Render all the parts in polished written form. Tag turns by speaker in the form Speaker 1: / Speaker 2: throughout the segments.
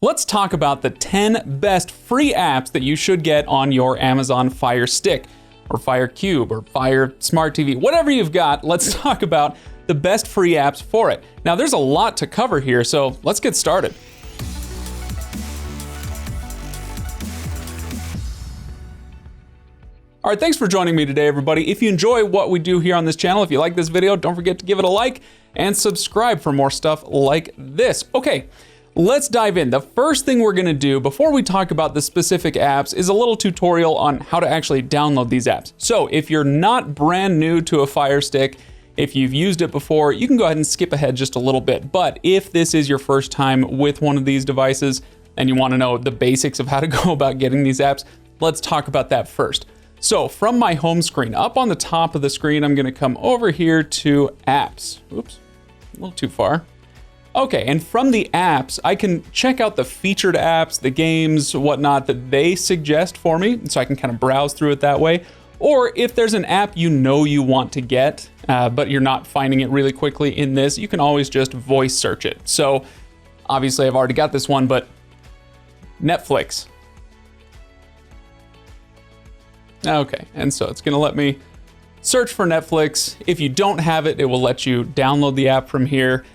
Speaker 1: Let's talk about the 10 best free apps that you should get on your Amazon Fire Stick or Fire Cube or Fire Smart TV, whatever you've got. Let's talk about the best free apps for it. Now, there's a lot to cover here, so let's get started. All right, thanks for joining me today, everybody. If you enjoy what we do here on this channel, if you like this video, don't forget to give it a like and subscribe for more stuff like this. Okay, let's dive in. The first thing we're gonna do before we talk about the specific apps is a little tutorial on how to actually download these apps. So if you're not brand new to a Fire Stick, if you've used it before, you can go ahead and skip ahead just a little bit. But if this is your first time with one of these devices and you wanna know the basics of how to go about getting these apps, let's talk about that first. So from my home screen, up on the top of the screen, I'm gonna come over here to apps. Oops, a little too far. Okay, and from the apps, I can check out the featured apps, the games, whatnot that they suggest for me, so I can kind of browse through it that way. Or if there's an app you know you want to get, but you're not finding it really quickly in this, you can always just voice search it. So obviously I've already got this one, but Netflix. Okay, and so it's gonna let me search for Netflix. If you don't have it, it will let you download the app from here.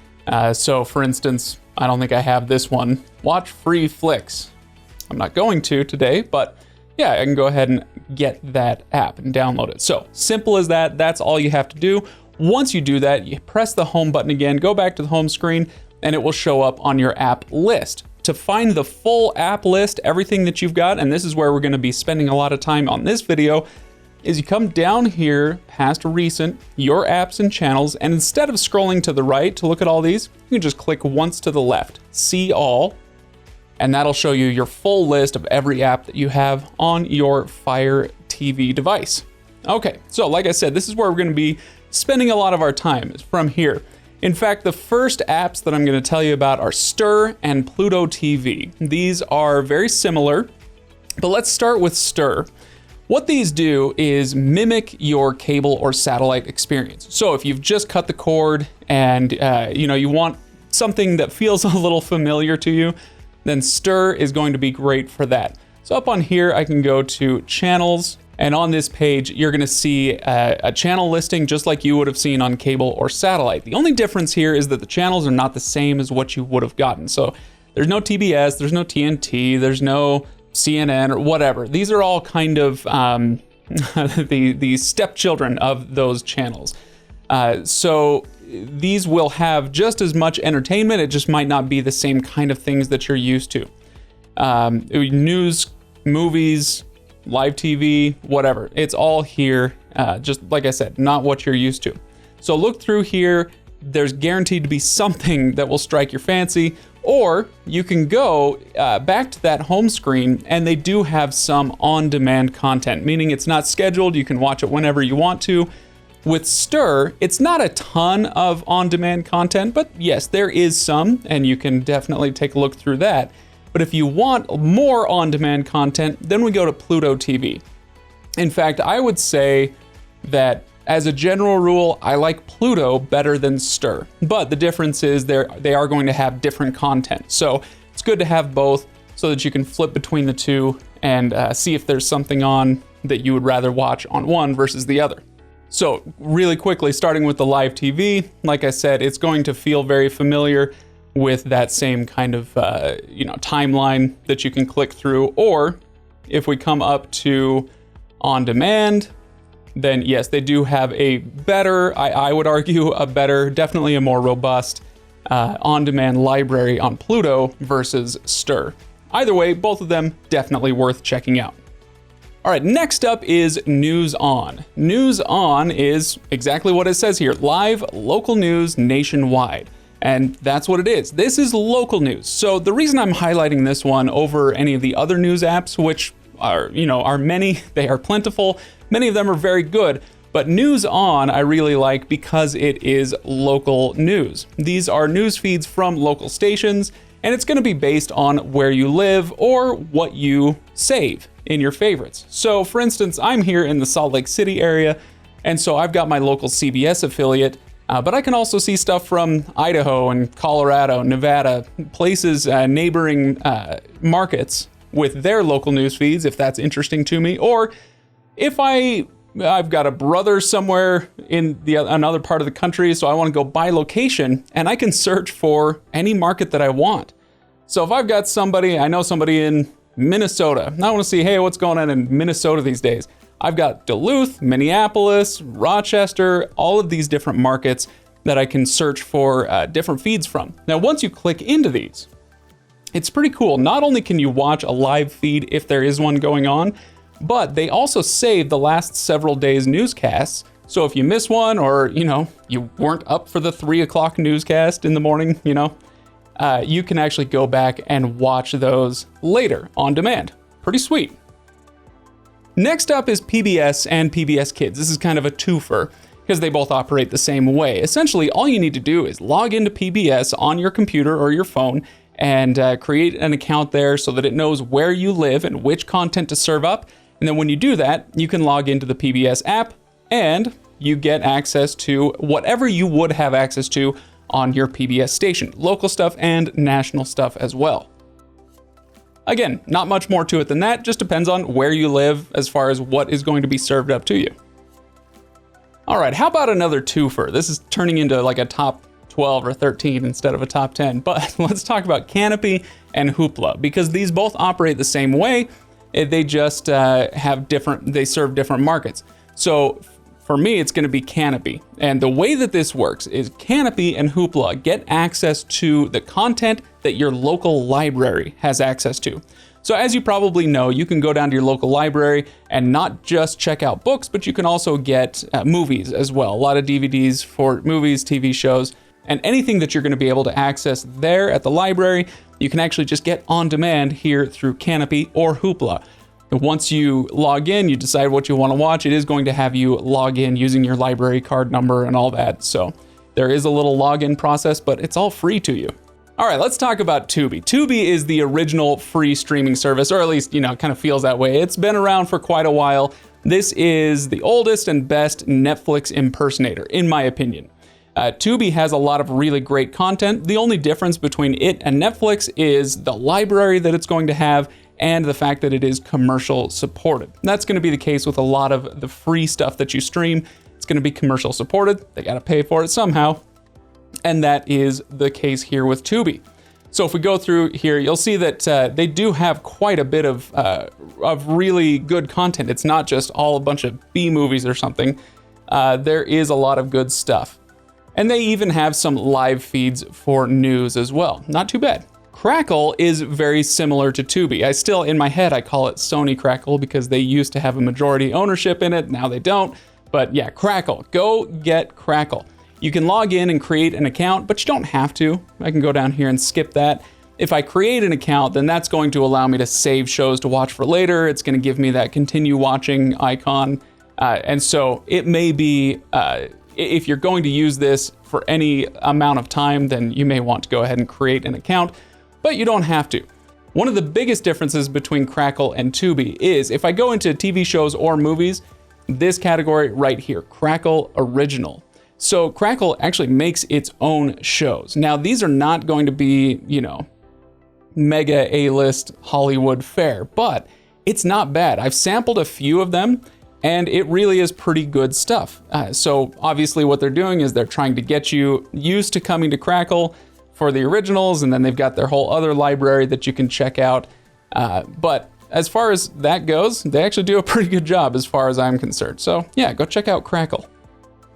Speaker 1: So for instance, I don't think I have this one. Watch free flicks. I'm not going to today, but yeah, I can go ahead and get that app and download it. So simple as that, that's all you have to do. Once you do that, you press the home button again, go back to the home screen, and it will show up on your app list. To find the full app list, everything that you've got, and this is where we're gonna be spending a lot of time on this video, is you come down here past recent, your apps and channels, and instead of scrolling to the right to look at all these, you can just click once to the left, see all, and that'll show you your full list of every app that you have on your Fire TV device. Okay, so like I said, this is where we're gonna be spending a lot of our time, is from here. In fact, the first apps that I'm gonna tell you about are Stirr and Pluto TV. These are very similar, but let's start with Stirr. What these do is mimic your cable or satellite experience. So if you've just cut the cord and you want something that feels a little familiar to you, then Stirr is going to be great for that. So up on here, I can go to channels, and on this page, you're gonna see a channel listing just like you would have seen on cable or satellite. The only difference here is that the channels are not the same as what you would have gotten. So there's no TBS, there's no TNT, there's no CNN or whatever. These are all kind of the stepchildren of those channels. So these will have just as much entertainment, it just might not be the same kind of things that you're used to. News, movies, live TV, whatever. It's all here, just like I said, not what you're used to. So look through here, there's guaranteed to be something that will strike your fancy, or you can go back to that home screen and they do have some on-demand content, meaning it's not scheduled, you can watch it whenever you want to. With Stirr, it's not a ton of on-demand content, but yes, there is some, and you can definitely take a look through that. But if you want more on-demand content, then we go to Pluto TV. In fact, I would say that as a general rule, I like Pluto better than Stirr. But the difference is they are going to have different content. So it's good to have both so that you can flip between the two and see if there's something on that you would rather watch on one versus the other. So really quickly, starting with the live TV, like I said, it's going to feel very familiar with that same kind of timeline that you can click through. Or if we come up to on demand, then yes, they do have a better, I would argue a better, definitely a more robust on-demand library on Pluto versus Stirr. Either way, both of them definitely worth checking out. All right, next up is NewsON. NewsON is exactly what it says here, live local news nationwide. And that's what it is. This is local news. So the reason I'm highlighting this one over any of the other news apps, which are many, they are plentiful, many of them are very good, but NewsON I really like because it is local news. These are news feeds from local stations, and it's gonna be based on where you live or what you save in your favorites. So for instance, I'm here in the Salt Lake City area, and so I've got my local CBS affiliate, But I can also see stuff from Idaho and Colorado, Nevada, places, neighboring markets with their local news feeds if that's interesting to me. Or if I've got a brother somewhere in another part of the country, so I want to go by location, and I can search for any market that I want. So if I've got somebody, I know somebody in Minnesota, and I want to see, hey, what's going on in Minnesota these days? I've got Duluth, Minneapolis, Rochester, all of these different markets that I can search for different feeds from. Now, once you click into these, it's pretty cool. Not only can you watch a live feed if there is one going on, but they also save the last several days' newscasts. So if you miss one, or, you weren't up for the 3 o'clock newscast in the morning, you can actually go back and watch those later on demand. Pretty sweet. Next up is PBS and PBS Kids. This is kind of a twofer because they both operate the same way. Essentially, all you need to do is log into PBS on your computer or your phone and create an account there so that it knows where you live and which content to serve up. And then when you do that, you can log into the PBS app and you get access to whatever you would have access to on your PBS station, local stuff and national stuff as well. Again, not much more to it than that, just depends on where you live as far as what is going to be served up to you. All right, how about another twofer? This is turning into like a top 12 or 13 instead of a top 10, but let's talk about Kanopy and Hoopla, because these both operate the same way. They just they serve different markets. So for me, it's going to be Kanopy. And the way that this works is Kanopy and Hoopla get access to the content that your local library has access to. So as you probably know, you can go down to your local library and not just check out books, but you can also get movies as well. A lot of DVDs for movies, TV shows, and anything that you're going to be able to access there at the library, you can actually just get on demand here through Kanopy or Hoopla. Once you log in, you decide what you want to watch, it is going to have you log in using your library card number and all that. So there is a little login process, but it's all free to you. All right, let's talk about Tubi. Tubi is the original free streaming service, or at least, it kind of feels that way. It's been around for quite a while. This is the oldest and best Netflix impersonator, in my opinion. Tubi has a lot of really great content. The only difference between it and Netflix is the library that it's going to have and the fact that it is commercial supported. That's going to be the case with a lot of the free stuff that you stream. It's going to be commercial supported. They got to pay for it somehow. And that is the case here with Tubi. So if we go through here, you'll see that they do have quite a bit of really good content. It's not just all a bunch of B movies or something. There is a lot of good stuff. And they even have some live feeds for news as well. Not too bad. Crackle is very similar to Tubi. In my head, I call it Sony Crackle because they used to have a majority ownership in it. Now they don't. But yeah, Crackle. Go get Crackle. You can log in and create an account, but you don't have to. I can go down here and skip that. If I create an account, then that's going to allow me to save shows to watch for later. It's going to give me that continue watching icon. And so it may be, if you're going to use this for any amount of time, then you may want to go ahead and create an account, but you don't have to. One of the biggest differences between Crackle and Tubi is if I go into TV shows or movies, this category right here, Crackle Original. So Crackle actually makes its own shows. Now, these are not going to be, mega A-list Hollywood fare, but it's not bad. I've sampled a few of them, and it really is pretty good stuff. So obviously what they're doing is they're trying to get you used to coming to Crackle for the originals, and then they've got their whole other library that you can check out. But as far as that goes, they actually do a pretty good job as far as I'm concerned. So yeah, go check out Crackle.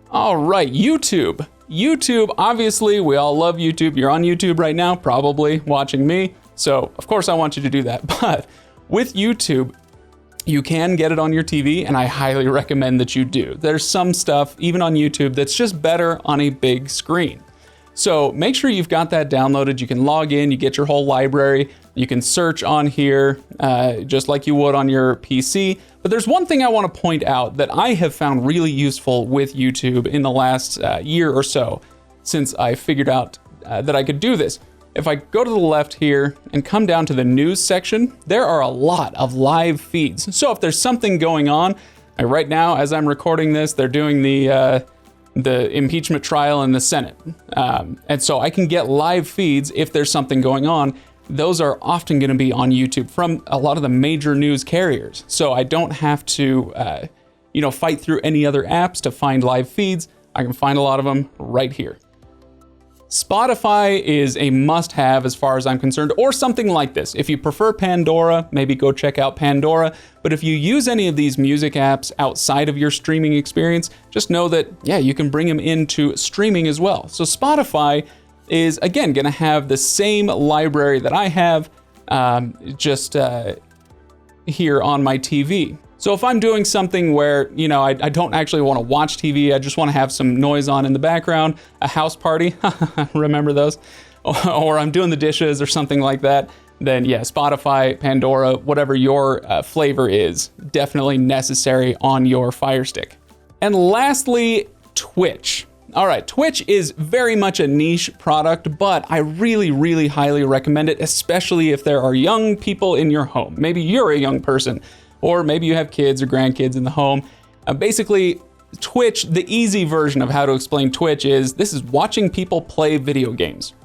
Speaker 1: All right, YouTube. YouTube, obviously, we all love YouTube. You're on YouTube right now, probably watching me. So of course I want you to do that. But with YouTube, you can get it on your TV, and I highly recommend that you do. There's some stuff, even on YouTube, that's just better on a big screen. So make sure you've got that downloaded. You can log in, you get your whole library. You can search on here just like you would on your PC. But there's one thing I want to point out that I have found really useful with YouTube in the last year or so since I figured out that I could do this. If I go to the left here and come down to the news section, there are a lot of live feeds. So if there's something going on, right now as I'm recording this, they're doing the the impeachment trial in the Senate. And so I can get live feeds if there's something going on. Those are often going to be on YouTube from a lot of the major news carriers. So I don't have to, fight through any other apps to find live feeds. I can find a lot of them right here. Spotify is a must-have as far as I'm concerned, or something like this. If you prefer Pandora, maybe go check out Pandora. But if you use any of these music apps outside of your streaming experience, just know that, yeah, you can bring them into streaming as well. So Spotify is, again, going to have the same library that I have here on my TV. So if I'm doing something where, I don't actually want to watch TV, I just want to have some noise on in the background, a house party, remember those? Or I'm doing the dishes or something like that, then yeah, Spotify, Pandora, whatever your flavor is, definitely necessary on your Fire Stick. And lastly, Twitch. All right, Twitch is very much a niche product, but I really, really highly recommend it, especially if there are young people in your home. Maybe you're a young person, or maybe you have kids or grandkids in the home. Basically, Twitch, the easy version of how to explain Twitch is, this is watching people play video games.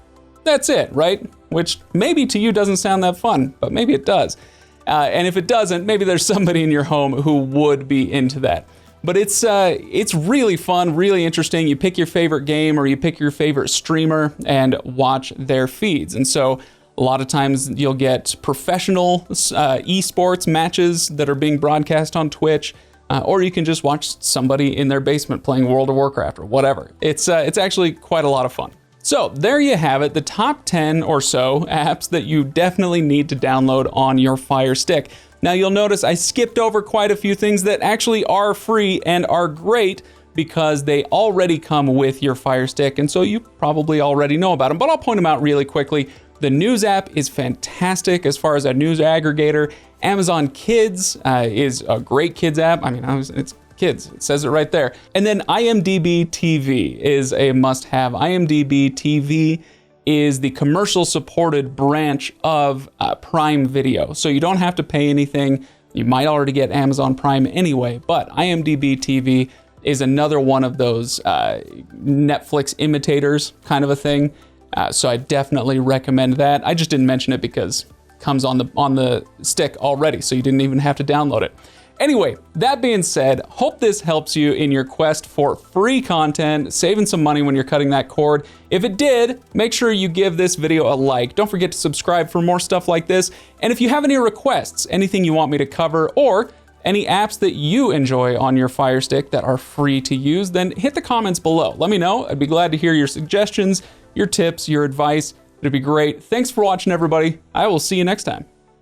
Speaker 1: That's it, right? Which maybe to you doesn't sound that fun, but maybe it does. And if it doesn't, maybe there's somebody in your home who would be into that. But it's really fun, really interesting. You pick your favorite game or you pick your favorite streamer and watch their feeds. And so a lot of times you'll get professional esports matches that are being broadcast on Twitch, or you can just watch somebody in their basement playing World of Warcraft or whatever. It's actually quite a lot of fun. So there you have it, the top 10 or so apps that you definitely need to download on your Fire Stick. Now you'll notice I skipped over quite a few things that actually are free and are great because they already come with your Fire Stick, and so you probably already know about them, but I'll point them out really quickly. The News app is fantastic as far as a news aggregator. Amazon Kids is a great kids app. I mean, it's kids, it says it right there. And then IMDb TV is a must-have. IMDb TV is the commercial supported branch of Prime Video. So you don't have to pay anything. You might already get Amazon Prime anyway, but IMDb TV is another one of those Netflix imitators kind of a thing. So I definitely recommend that. I just didn't mention it because it comes on the stick already, so you didn't even have to download it. Anyway, that being said, hope this helps you in your quest for free content, saving some money when you're cutting that cord. If it did, make sure you give this video a like. Don't forget to subscribe for more stuff like this. And if you have any requests, anything you want me to cover, or any apps that you enjoy on your Fire Stick that are free to use, then hit the comments below. Let me know. I'd be glad to hear your suggestions, your tips, your advice. It'd be great. Thanks for watching, everybody. I will see you next time.